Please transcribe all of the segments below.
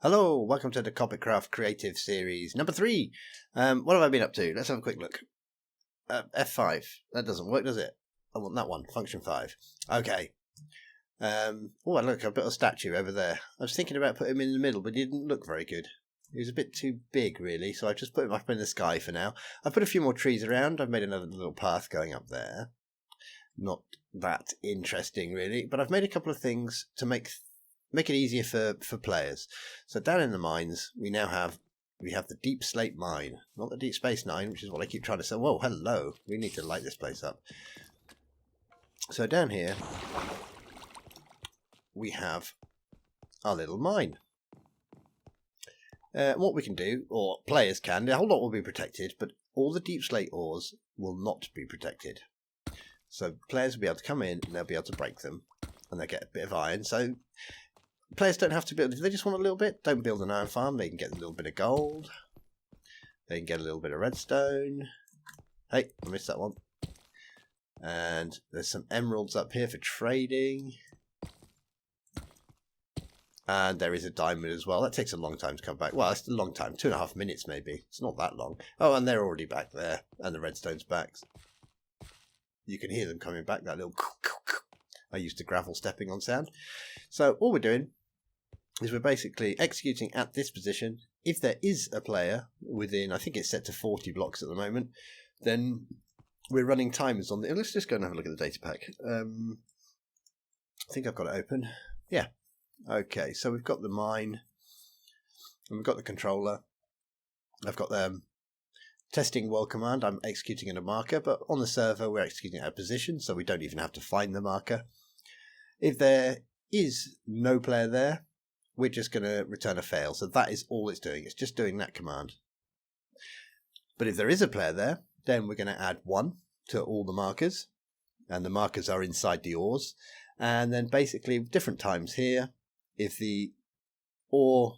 Hello, welcome to the CoppitCraft Creative series number 3. What have I been up to? Let's have a quick look. F5. That doesn't work, does it? I want that one. Function 5. Okay. Oh, look, I've got a statue over there. I was thinking about putting him in the middle, but he didn't look very good. He was a bit too big, really, so I just put him up in the sky for now. I've put a few more trees around. I've made another little path going up there. Not that interesting, really, but I've made a couple of things to make it easier for players. So down in the mines, we have the Deep Slate Mine, not the Deep Space Nine, which is what I keep trying to say. Whoa, hello. We need to light this place up. So down here, we have our little mine. What we can do, or players can, the whole lot will be protected, but all the Deep Slate ores will not be protected. So players will be able to come in and they'll be able to break them, and they'll get a bit of iron. So players don't have to build. If they just want a little bit, don't build an iron farm. They can get a little bit of gold. They can get a little bit of redstone. Hey, I missed that one. And there's some emeralds up here for trading. And there is a diamond as well. That takes a long time to come back. Well, it's a long time. 2.5 minutes maybe. It's not that long. Oh, and they're already back there. And the redstone's back. You can hear them coming back. That little... I used to gravel stepping on sound. So all we're doing is we're basically executing at this position. If there is a player within, I think it's set to 40 blocks at the moment, then we're running timers on the... Let's just go and have a look at the data pack. I think I've got it open. Yeah. Okay, so we've got the mine, and we've got the controller. I've got the testing world command. I'm executing in a marker, but on the server we're executing at a position, so we don't even have to find the marker. If there is no player there, we're just going to return a fail. So that is all it's doing. It's just doing that command. But if there is a player there, then we're going to add 1 to all the markers, and the markers are inside the ores. And then basically different times here, if the ore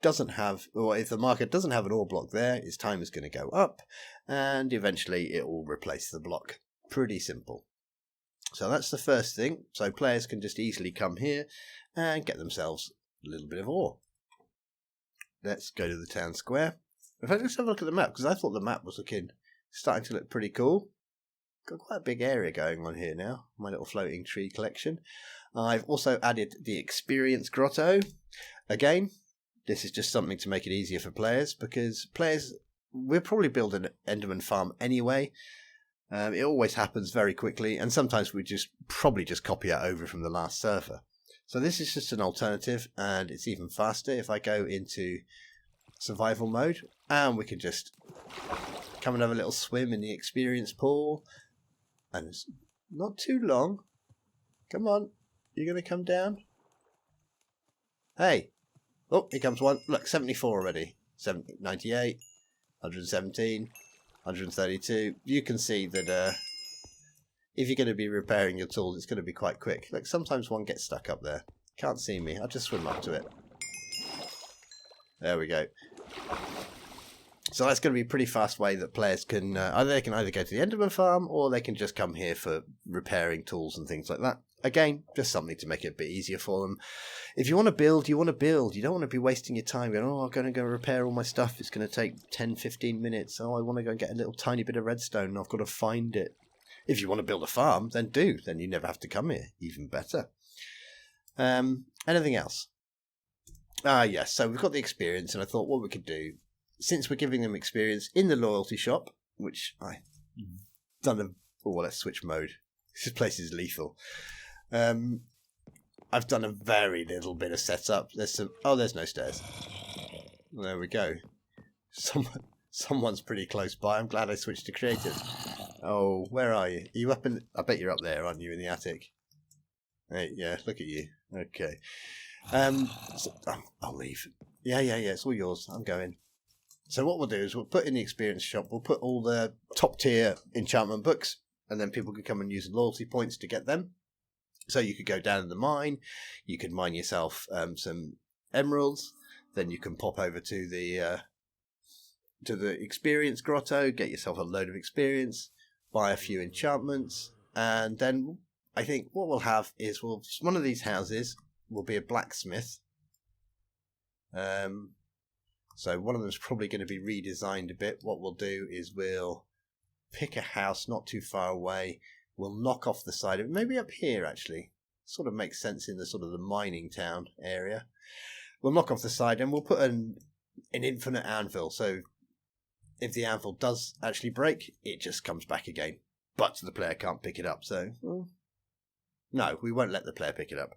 doesn't have, or if the marker doesn't have an ore block there, its time is going to go up, and eventually it will replace the block. Pretty simple. So that's the first thing. So players can just easily come here and get themselves a little bit of ore. Let's go to the town square. In fact, let's have a look at the map, because I thought the map was starting to look pretty cool. Got quite a big area going on here now. My little floating tree collection. I've also added the experience grotto. Again, this is just something to make it easier for players, because players, we'll probably build an Enderman farm anyway. It always happens very quickly, and sometimes we probably just copy it over from the last server. So this is just an alternative, and it's even faster if I go into survival mode, and we can just come and have a little swim in the experience pool. And it's not too long. Come on, you're going to come down? Hey. Oh, here comes one. Look, 74 already. 98, 117, 132. You can see that if you're going to be repairing your tools, it's going to be quite quick. Look, sometimes one gets stuck up there. Can't see me. I'll just swim up to it. There we go. So that's going to be a pretty fast way that players can either go to the Enderman farm, or they can just come here for repairing tools and things like that. Again, just something to make it a bit easier for them. If you want to build, you want to build. You don't want to be wasting your time going, oh, I'm going to go repair all my stuff. It's going to take 10, 15 minutes. Oh, I want to go and get a little tiny bit of redstone and I've got to find it. If you want to build a farm, then do. Then you never have to come here. Even better. Anything else? Yes. So we've got the experience, and I thought what we could do, since we're giving them experience in the loyalty shop, which I've done let's switch mode. This place is lethal. I've done a very little bit of setup. There's no stairs. There we go. Someone's pretty close by. I'm glad I switched to creative. Oh, where are you? Are you up in? I bet you're up there, aren't you, in the attic? Hey, yeah, look at you. Okay. I'll leave. Yeah. It's all yours. I'm going. So what we'll do is we'll put in the experience shop. We'll put all the top tier enchantment books, and then people can come and use loyalty points to get them. So you could go down in the mine, you could mine yourself some emeralds, then you can pop over to the experience grotto, get yourself a load of experience, buy a few enchantments, and then I think what we'll have is one of these houses will be a blacksmith, So one of them is probably going to be redesigned a bit. What we'll do is we'll pick a house not too far away. We'll knock off the side of it, maybe up here actually. Sort of makes sense in the sort of the mining town area. We'll knock off the side and we'll put an infinite anvil. So if the anvil does actually break, it just comes back again. But the player can't pick it up. So no, we won't let the player pick it up.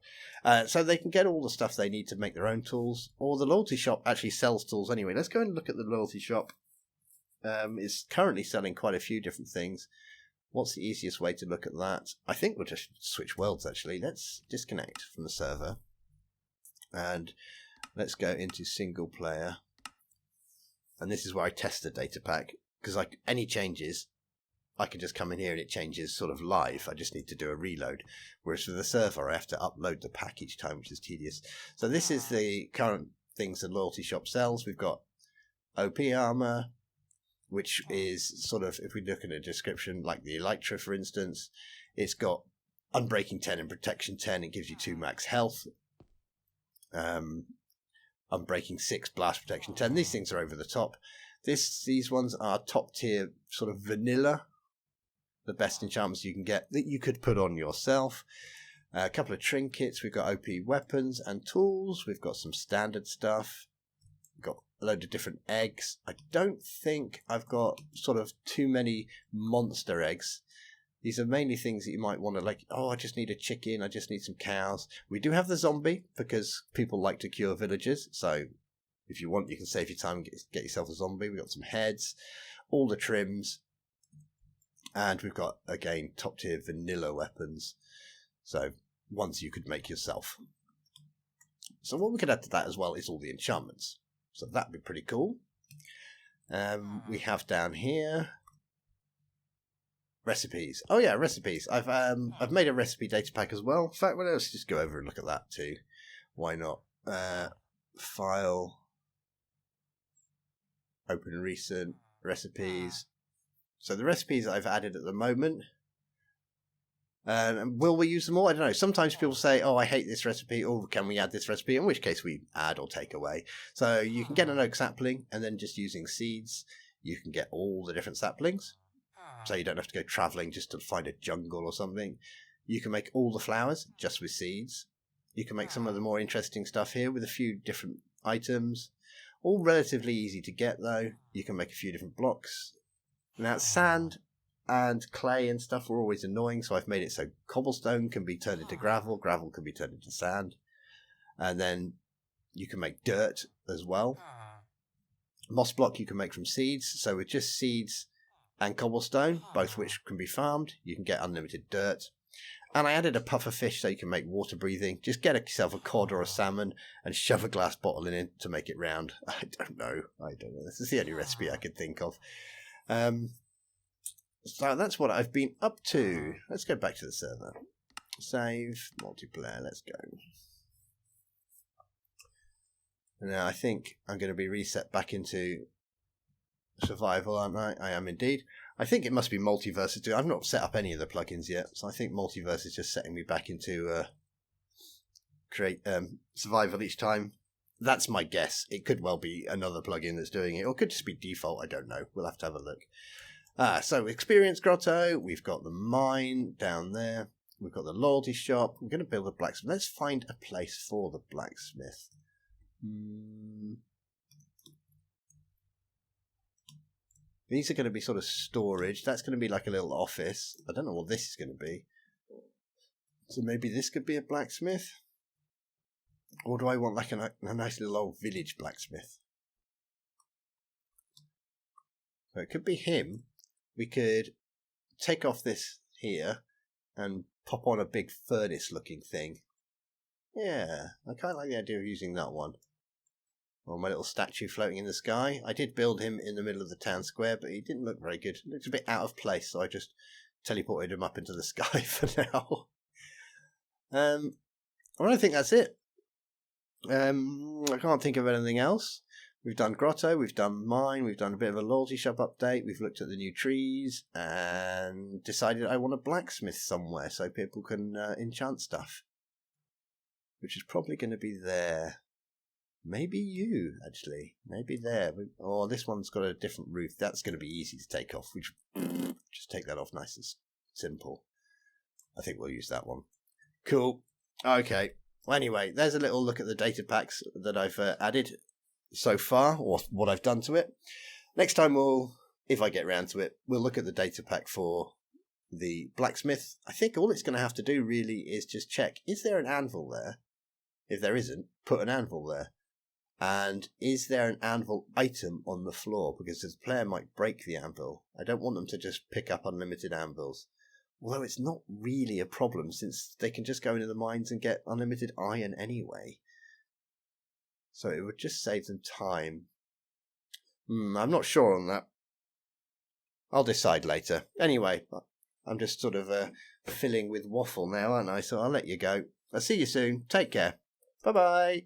So they can get all the stuff they need to make their own tools. Or the loyalty shop actually sells tools anyway. Let's go and look at the loyalty shop. It's currently selling quite a few different things. What's the easiest way to look at that? I think we'll just switch worlds actually. Let's disconnect from the server. And let's go into single player. And this is where I test the data pack. Because like any changes, I can just come in here and it changes sort of live. I just need to do a reload. Whereas for the server, I have to upload the pack each time, which is tedious. So this is the current things the loyalty shop sells. We've got OP armor, which is sort of, if we look at a description, like the Elytra, for instance, it's got Unbreaking 10 and Protection 10. It gives you 2 max health. Unbreaking 6, Blast Protection 10. These things are over the top. These ones are top tier, sort of vanilla. The best enchantments you can get that you could put on yourself. A couple of trinkets. We've got OP weapons and tools. We've got some standard stuff. We've got a load of different eggs. I don't think I've got sort of too many monster eggs. These are mainly things that you might want to like, oh, I just need a chicken. I just need some cows. We do have the zombie because people like to cure villagers. So if you want, you can save your time and get yourself a zombie. We've got some heads, all the trims. And we've got, again, top tier vanilla weapons. So ones you could make yourself. So what we could add to that as well is all the enchantments. So that'd be pretty cool. We have down here recipes. Oh yeah, recipes. I've made a recipe data pack as well. In fact, let's just go over and look at that too. Why not? File. Open recent recipes. So the recipes I've added at the moment, will we use them all? I don't know. Sometimes people say, oh, I hate this recipe, or can we add this recipe? In which case we add or take away. So you can get an oak sapling, and then just using seeds, you can get all the different saplings. So you don't have to go travelling just to find a jungle or something. You can make all the flowers just with seeds. You can make some of the more interesting stuff here with a few different items. All relatively easy to get though. You can make a few different blocks. Now sand and clay and stuff were always annoying, so I've made it so cobblestone can be turned into gravel, gravel can be turned into sand. And then you can make dirt as well. Moss block you can make from seeds. So with just seeds and cobblestone, both which can be farmed, you can get unlimited dirt. And I added a puffer fish so you can make water breathing. Just get yourself a cod or a salmon and shove a glass bottle in it to make it round. I don't know. This is the only recipe I could think of. So that's what I've been up to. Let's go back to the server. Save, multiplayer, let's go. Now I think I'm going to be reset back into survival, aren't I? I am indeed. I think it must be multiverse too. I've not set up any of the plugins yet, so I think multiverse is just setting me back into create survival each time. That's my guess. It could well be another plugin that's doing it, or it could just be default. I don't know. We'll have to have a look. So experience grotto. We've got the mine down there. We've got the loyalty shop. We're going to build a blacksmith. Let's find a place for the blacksmith. These are going to be sort of storage. That's going to be like a little office. I don't know what this is going to be. So maybe this could be a blacksmith. Or do I want like a nice little old village blacksmith? So it could be him. We could take off this here and pop on a big furnace looking thing. Yeah, I kind of like the idea of using that one. Or my little statue floating in the sky. I did build him in the middle of the town square, but he didn't look very good. He looked a bit out of place, so I just teleported him up into the sky for now. I think that's it. I can't think of anything else. We've done grotto, we've done mine, we've done a bit of a loyalty shop update, we've looked at the new trees, and decided I want a blacksmith somewhere so people can enchant stuff. Which is probably going to be there. Maybe you, actually. Maybe there. Oh, this one's got a different roof. That's going to be easy to take off. We should just take that off nice and simple. I think we'll use that one. Cool. Okay. Well, anyway, there's a little look at the data packs that I've added so far, or what I've done to it. Next time if I get around to it, we'll look at the data pack for the blacksmith. I think all it's going to have to do really is just check, is there an anvil there? If there isn't, put an anvil there. And is there an anvil item on the floor? Because the player might break the anvil. I don't want them to just pick up unlimited anvils. Although it's not really a problem, since they can just go into the mines and get unlimited iron anyway. So it would just save them time. I'm not sure on that. I'll decide later. Anyway, I'm just sort of filling with waffle now, aren't I? So I'll let you go. I'll see you soon. Take care. Bye-bye.